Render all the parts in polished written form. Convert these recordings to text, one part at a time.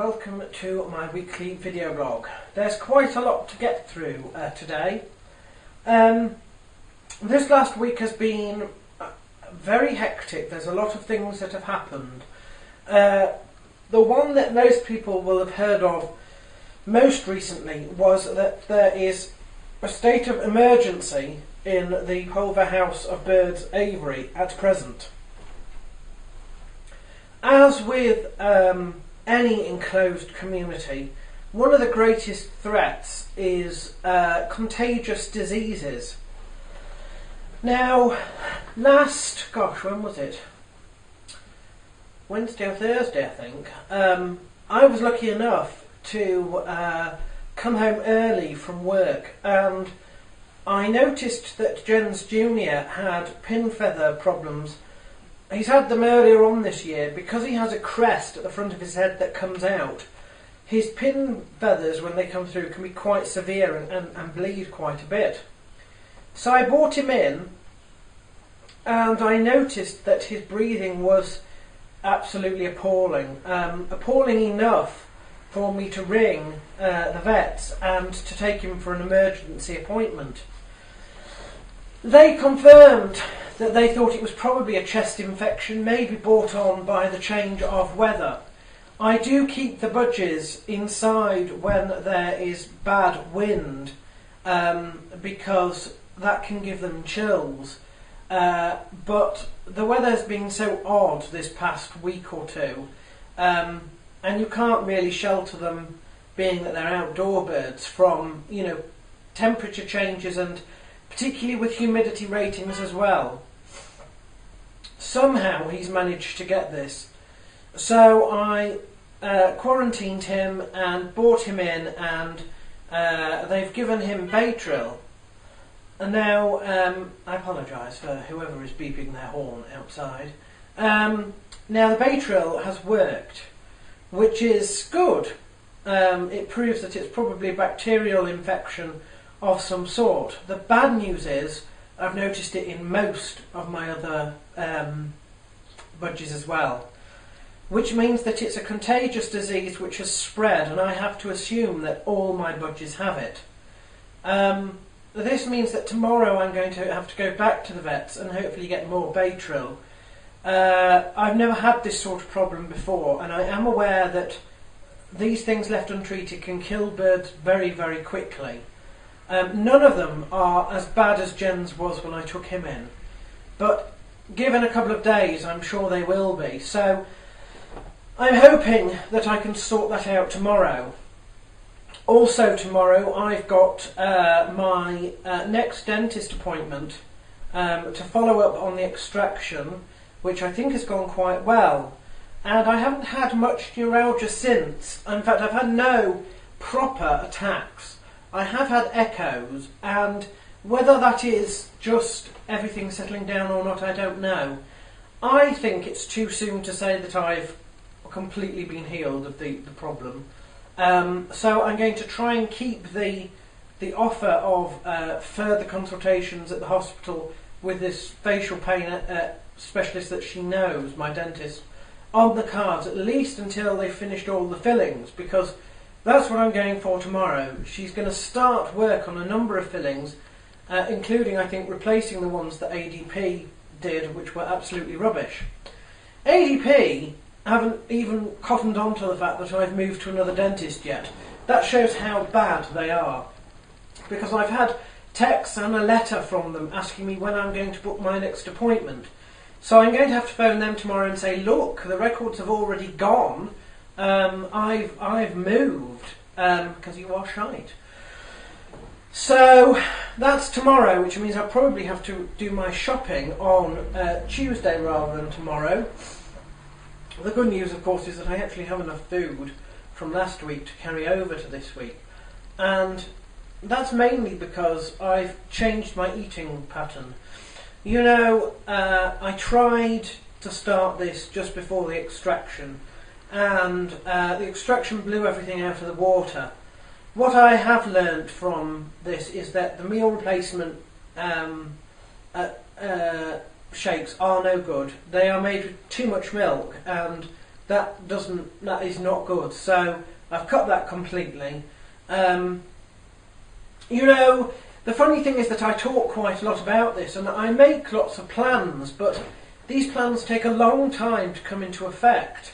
welcome to my weekly video blog. There's quite a lot to get through today. This last week has been very hectic. There's a lot of things that have happened. The one that most people will have heard of most recently was that there is a state of emergency in the Pulver House of Birds Aviary at present. As with any enclosed community, one of the greatest threats is contagious diseases. Now, when was it? Wednesday or Thursday, I think. I was lucky enough to come home early from work, and I noticed that Jens Jr. had pin feather problems. He's had them earlier on this year because he has a crest at the front of his head that comes out. His pin feathers, when they come through, can be quite severe and bleed quite a bit. So I brought him in, and I noticed that his breathing was absolutely appalling. Appalling enough for me to ring the vets and to take him for an emergency appointment. They confirmed that they thought it was probably a chest infection, maybe brought on by the change of weather. I do keep the budgies inside when there is bad wind, because that can give them chills. But the weather's been so odd this past week or two, and you can't really shelter them, being that they're outdoor birds, from temperature changes, and particularly with humidity ratings as well. Somehow he's managed to get this. So I quarantined him and brought him in, and they've given him Baytril. And now, I apologise for whoever is beeping their horn outside. Now the Baytril has worked, which is good. It proves that it's probably a bacterial infection of some sort. The bad news is I've noticed it in most of my other budgies as well, which means that it's a contagious disease which has spread, and I have to assume that all my budgies have it. This means that tomorrow I'm going to have to go back to the vets and hopefully get more Baytril. I've never had this sort of problem before, and I am aware that these things left untreated can kill birds very, very quickly. None of them are as bad as Jens was when I took him in, but given a couple of days I'm sure they will be. So I'm hoping that I can sort that out tomorrow. Also tomorrow I've got my next dentist appointment to follow up on the extraction, which I think has gone quite well. And I haven't had much neuralgia since. In fact, I've had no proper attacks. I have had echoes, and whether that is just everything settling down or not, I don't know. I think it's too soon to say that I've completely been healed of the problem. So I'm going to try and keep the offer of further consultations at the hospital with this facial pain specialist that she knows, my dentist, on the cards, at least until they've finished all the fillings, because that's what I'm going for tomorrow. She's going to start work on a number of fillings, including, I think, replacing the ones that ADP did, which were absolutely rubbish. ADP haven't even cottoned on to the fact that I've moved to another dentist yet. That shows how bad they are, because I've had texts and a letter from them asking me when I'm going to book my next appointment. So I'm going to have to phone them tomorrow and say, look, the records have already gone. I've moved, because you are shite. So that's tomorrow, which means I'll probably have to do my shopping on Tuesday rather than tomorrow. The good news, of course, is that I actually have enough food from last week to carry over to this week, and that's mainly because I've changed my eating pattern. I tried to start this just before the extraction, and the extraction blew everything out of the water. What I have learnt from this is that the meal replacement shakes are no good. They are made with too much milk, and that is not good. So I've cut that completely. You know, the funny thing is that I talk quite a lot about this, and I make lots of plans, but these plans take a long time to come into effect.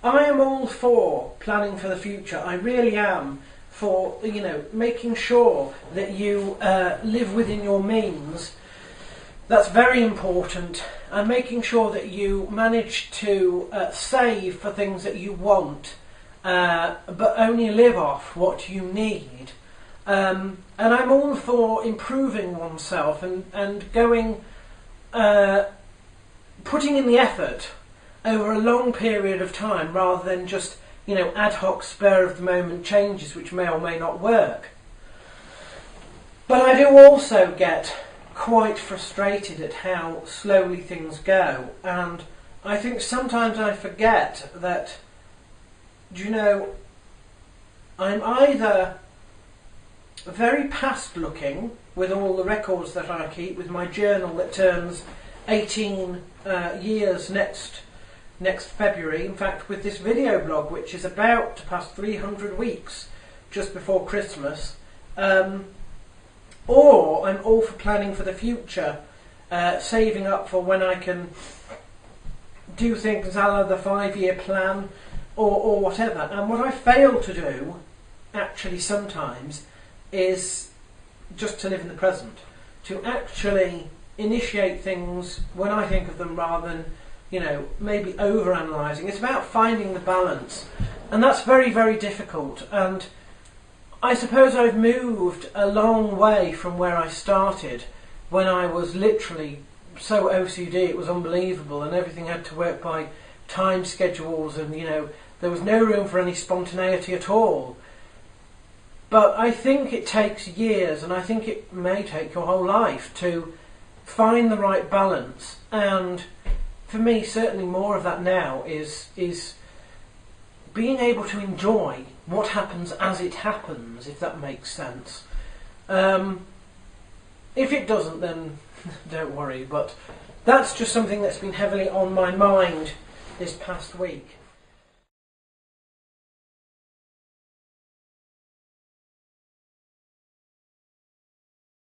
I am all for planning for the future. I really am, for, you know, making sure that you live within your means. That's very important. And making sure that you manage to save for things that you want, but only live off what you need. And I'm all for improving oneself and going, putting in the effort over a long period of time, rather than just, you know, ad hoc, spur of the moment changes which may or may not work. But I do also get quite frustrated at how slowly things go, and I think sometimes I forget that, you know, I'm either very past looking with all the records that I keep, with my journal that turns 18 years next February, in fact with this video blog which is about to pass 300 weeks just before Christmas, or I'm all for planning for the future, saving up for when I can do things a la the 5-year plan or whatever. And what I fail to do actually sometimes is just to live in the present, to actually initiate things when I think of them, rather than, you know, maybe over-analysing. It's about finding the balance, and that's very, very difficult. And I suppose I've moved a long way from where I started, when I was literally so OCD it was unbelievable, and everything had to work by time schedules, and, you know, there was no room for any spontaneity at all. But I think it takes years, and I think it may take your whole life to find the right balance. And for me, certainly more of that now is being able to enjoy what happens as it happens, if that makes sense. If it doesn't, then don't worry, but that's just something that's been heavily on my mind this past week.